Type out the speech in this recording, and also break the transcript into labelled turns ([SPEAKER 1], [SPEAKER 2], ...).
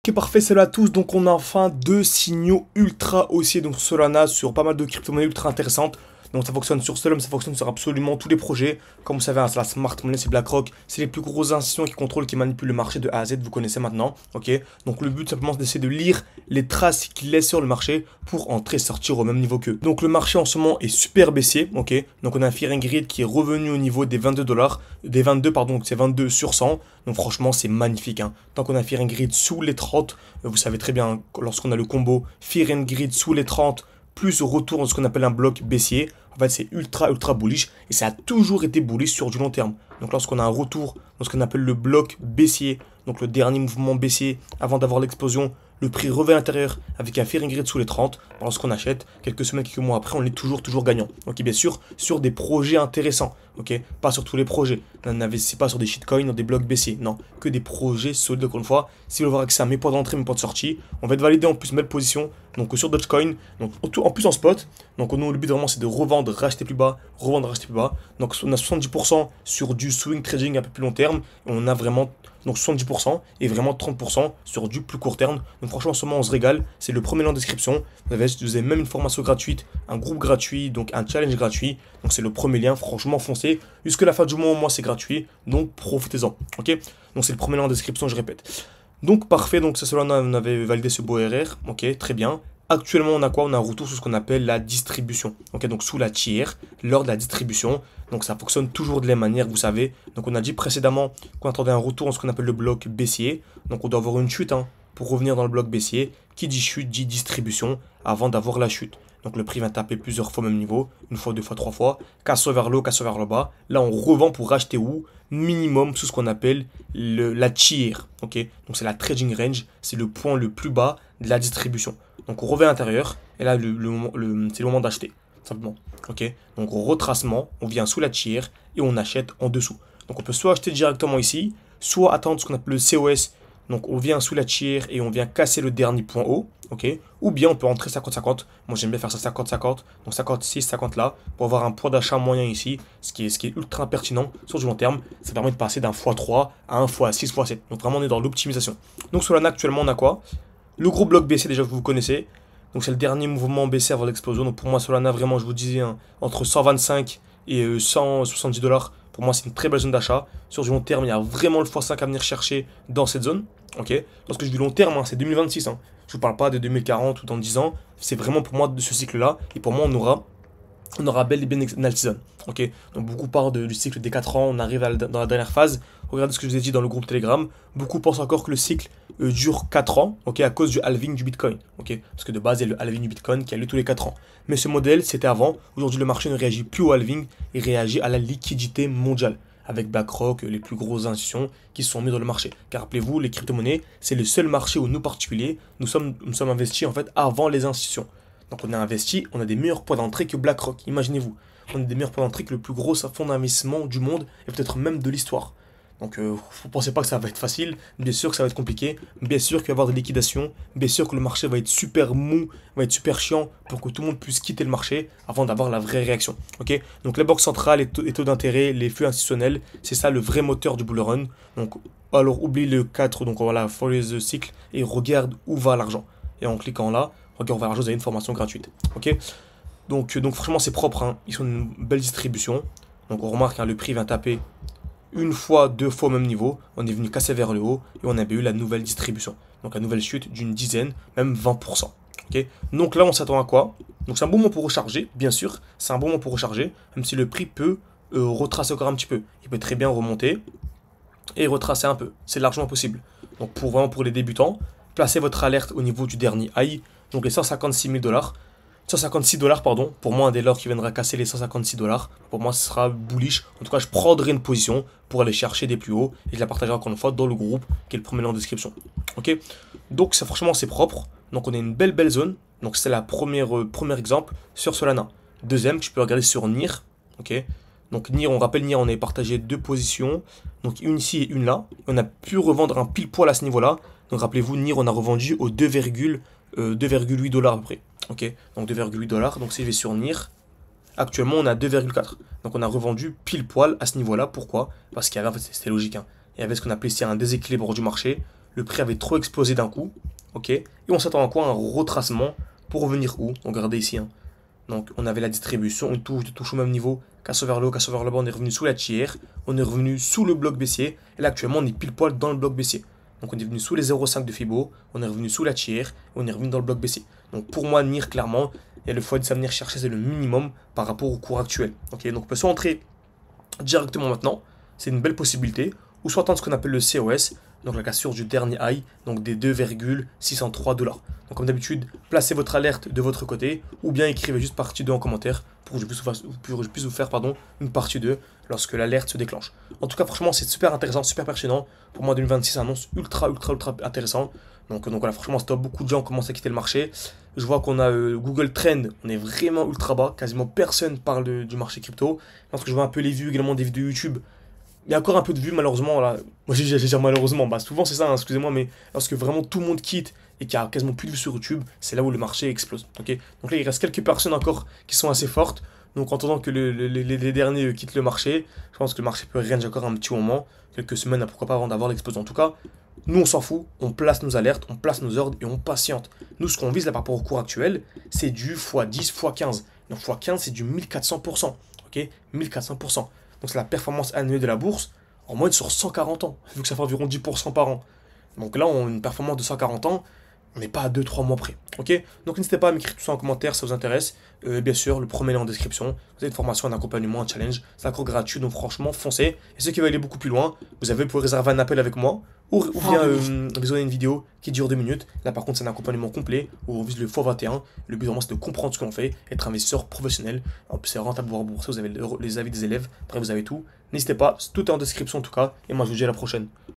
[SPEAKER 1] Ok, parfait, salut à tous. Donc, on a enfin deux signaux ultra haussiers. Donc, Solana sur pas mal de crypto-monnaies ultra intéressantes. Donc, ça fonctionne sur Solana, ça fonctionne sur absolument tous les projets. Comme vous savez, hein, c'est la smart money, c'est BlackRock. C'est les plus grosses institutions qui contrôlent, qui manipulent le marché de A à Z. Vous connaissez maintenant. Ok, donc le but simplement, c'est d'essayer de lire les traces qu'ils laissent sur le marché pour entrer, sortir au même niveau qu'eux. Donc, le marché en ce moment est super baissier. Ok, donc on a un Fear and Greed qui est revenu au niveau des 22 dollars, des 22, pardon, donc c'est 22 sur 100. Donc, franchement, c'est magnifique. Hein. Tant qu'on a Fear and Greed sous les 30, vous savez très bien, lorsqu'on a le combo Fear and Greed sous les 30, plus retour dans ce qu'on appelle un bloc baissier, en fait c'est ultra bullish, et ça a toujours été bullish sur du long terme. Donc lorsqu'on a un retour dans ce qu'on appelle le bloc baissier, donc le dernier mouvement baissier avant d'avoir l'explosion, le prix revient à l'intérieur avec un Fear and Greed sous les 30. Lorsqu'on achète, quelques semaines, quelques mois après, on est toujours gagnant. Donc bien sûr, sur des projets intéressants, ok, pas sur tous les projets. N'investissez pas sur des shitcoins, dans des blocs baissiers, non, que des projets solides. Encore une fois, si vous voulez avoir accès à mes points d'entrée, mes points de sortie, on va être validé en plus belle position, donc sur Dogecoin, donc en plus en spot. Donc nous, le but vraiment c'est de revendre, racheter plus bas, revendre, racheter plus bas. Donc on a 70% sur du swing trading un peu plus long terme, et on a vraiment donc 70% et vraiment 30% sur du plus court terme. Donc franchement en ce moment on se régale, c'est le premier lien en description. Vous avez même une formation gratuite, un groupe gratuit, donc un challenge gratuit. Donc c'est le premier lien, franchement foncez. Jusque la fin du mois au moins c'est gratuit, donc profitez-en. Ok, donc c'est le premier lien en description, je répète. Donc parfait, donc cela on avait validé ce beau RR, ok, très bien. Actuellement, on a quoi? On a un retour sur ce qu'on appelle la distribution. Ok, donc sous la tiers, lors de la distribution. Donc ça fonctionne toujours de la même manière, vous savez. Donc on a dit précédemment qu'on attendait un retour dans ce qu'on appelle le bloc baissier. Donc on doit avoir une chute hein, pour revenir dans le bloc baissier. Qui dit chute dit distribution avant d'avoir la chute. Donc le prix va taper plusieurs fois au même niveau, une fois, deux fois, trois fois, casse vers le haut, casse vers le bas. Là on revend pour racheter où? Minimum sous ce qu'on appelle la tier. Ok, donc c'est la trading range, c'est le point le plus bas de la distribution. Donc on revient à l'intérieur, et là c'est le moment d'acheter, simplement. Ok, donc au retracement, on vient sous la tier et on achète en dessous. Donc on peut soit acheter directement ici, soit attendre ce qu'on appelle le COS. Donc on vient sous la tier et on vient casser le dernier point haut, ok. Ou bien on peut entrer 50-50. Moi j'aime bien faire ça 50-50, donc 56, 50 là, pour avoir un point d'achat moyen ici, ce qui est ultra pertinent sur du long terme. Ça permet de passer d'un x3 à un x6, x7. Donc vraiment on est dans l'optimisation. Donc sur Solana actuellement on a quoi? Le gros bloc baissier déjà que vous connaissez. Donc c'est le dernier mouvement baissier avant l'explosion. Donc pour moi Solana vraiment je vous disais hein, entre 125 et 170 dollars. Pour moi c'est une très belle zone d'achat. Sur du long terme il y a vraiment le x5 à venir chercher dans cette zone. Ok. Lorsque je dis long terme hein, c'est 2026. Hein. Je ne vous parle pas de 2040 ou dans 10 ans. C'est vraiment pour moi de ce cycle là. Et pour moi on aura bel et bien une altitude. Ok, donc beaucoup parlent du cycle des 4 ans, on arrive dans la dernière phase. Regardez ce que je vous ai dit dans le groupe Telegram. Beaucoup pensent encore que le cycle dure 4 ans, ok, à cause du halving du Bitcoin. Ok, parce que de base, il y a le halving du Bitcoin qui a lieu tous les 4 ans. Mais ce modèle, c'était avant. Aujourd'hui, le marché ne réagit plus au halving, il réagit à la liquidité mondiale. Avec BlackRock, les plus grosses institutions qui se sont mis dans le marché. Car rappelez-vous, les crypto-monnaies, c'est le seul marché où nous particuliers, nous sommes investis en fait avant les institutions. Donc on a investi, on a des meilleurs points d'entrée que BlackRock, imaginez-vous. On a des meilleurs points d'entrée que le plus gros fonds d'investissement du monde et peut-être même de l'histoire. Donc vous ne pensez pas que ça va être facile, bien sûr que ça va être compliqué, bien sûr qu'il va y avoir des liquidations, bien sûr que le marché va être super mou, va être super chiant pour que tout le monde puisse quitter le marché avant d'avoir la vraie réaction. Ok, donc la banque centrale, les taux d'intérêt, les flux institutionnels, c'est ça le vrai moteur du bull run. Donc alors oublie le 4, donc voilà, follow the cycle et regarde où va l'argent. Et en cliquant là, regarde vers l'argent, vous avez une formation gratuite. Ok, donc franchement c'est propre, hein. Ils sont une belle distribution. Donc on remarque hein, le prix vient taper une fois, deux fois au même niveau, on est venu casser vers le haut et on avait eu la nouvelle distribution. Donc la nouvelle chute d'une dizaine, même 20%. Okay, donc là on s'attend à quoi? Donc c'est un bon moment pour recharger, bien sûr, c'est un bon moment pour recharger, même si le prix peut retracer encore un petit peu. Il peut très bien remonter et retracer un peu, c'est largement possible. Donc vraiment pour les débutants, placez votre alerte au niveau du dernier high, donc les 156 000 dollars. 156 dollars, pardon, pour moi, dès lors qu'il viendra casser les 156 dollars, pour moi, ce sera bullish. En tout cas, je prendrai une position pour aller chercher des plus hauts et je la partagerai encore une fois dans le groupe qui est le premier lien en description. Ok, donc ça, franchement, c'est propre. Donc, on a une belle zone. Donc, c'est la premier exemple sur Solana. Deuxième, je peux regarder sur NIR. Ok, donc NIR, on rappelle NIR, on avait partagé deux positions. Donc, une ici et une là. Et on a pu revendre un pile poil à ce niveau-là. Donc, rappelez-vous, NIR, on a revendu aux 2,8 dollars à peu près. Ok, donc 2,8 dollars. Donc si je vais sur NIR, actuellement on a 2,4. Donc on a revendu pile poil à ce niveau-là. Pourquoi? Parce qu'il y avait, en fait, c'était logique, hein. Il y avait ce qu'on appelait ici un déséquilibre du marché. le prix avait trop explosé d'un coup, ok, et on s'attend à quoi? Un retracement pour revenir où? Donc regardez ici, hein. Donc on avait la distribution, on touche au même niveau, casse vers le haut, casse vers le bas, on est revenu sous la tiers, on est revenu sous le bloc baissier, et là actuellement on est pile poil dans le bloc baissier. Donc on est venu sous les 0,5 de Fibo, on est revenu sous la tiers, et on est revenu dans le bloc baissier. Donc pour moi, NIR clairement, et le x10 à venir chercher c'est le minimum par rapport au cours actuel. Ok, donc on peut soit entrer directement maintenant, c'est une belle possibilité, ou soit attendre ce qu'on appelle le COS, donc la cassure du dernier high, donc des 2,603 $. Donc comme d'habitude, placez votre alerte de votre côté, ou bien écrivez juste partie 2 en commentaire pour que je puisse vous faire une partie 2 lorsque l'alerte se déclenche. En tout cas, franchement, c'est super intéressant, super pertinent. Pour moi, 2026 annonce ultra intéressant. Donc voilà, franchement, c'est top. Beaucoup de gens commencent à quitter le marché. Je vois qu'on a Google Trend, on est vraiment ultra bas. Quasiment personne parle du marché crypto. Lorsque je vois un peu les vues, également des vidéos YouTube, il y a encore un peu de vues, malheureusement. Là. Moi, j'ai dire malheureusement. Bah, souvent, c'est ça, hein, excusez-moi, mais lorsque vraiment tout le monde quitte et qu'il y a quasiment plus de vues sur YouTube, c'est là où le marché explose. Ok, donc là, il reste quelques personnes encore qui sont assez fortes. Donc, en attendant que les derniers quittent le marché, je pense que le marché peut range encore un petit moment, quelques semaines, pourquoi pas, avant d'avoir l'explosion. En tout cas, nous, on s'en fout, on place nos alertes, on place nos ordres et on patiente. Nous, ce qu'on vise là par rapport au cours actuel, c'est du x10, x15. Donc, x15, c'est du 1400%. Ok, 1400%. Donc, c'est la performance annuelle de la bourse en moyenne sur 140 ans, vu que ça fait environ 10% par an. Donc là, on a une performance de 140 ans, on n'est pas à 2-3 mois près. Ok, donc n'hésitez pas à m'écrire tout ça en commentaire si ça vous intéresse. Bien sûr, le premier lien en description. Vous avez une formation, un accompagnement, un challenge. C'est encore gratuit, donc franchement, foncez. Et ceux qui veulent aller beaucoup plus loin, vous pouvez réserver un appel avec moi ou bien visionner une vidéo qui dure 2 minutes. Là, par contre, c'est un accompagnement complet où on vise le x21. Le but vraiment, c'est de comprendre ce qu'on fait, être investisseur professionnel. C'est rentable de voir bourser. Vous avez les avis des élèves. Après, vous avez tout. N'hésitez pas, tout est en description en tout cas. Et moi, je vous dis à la prochaine.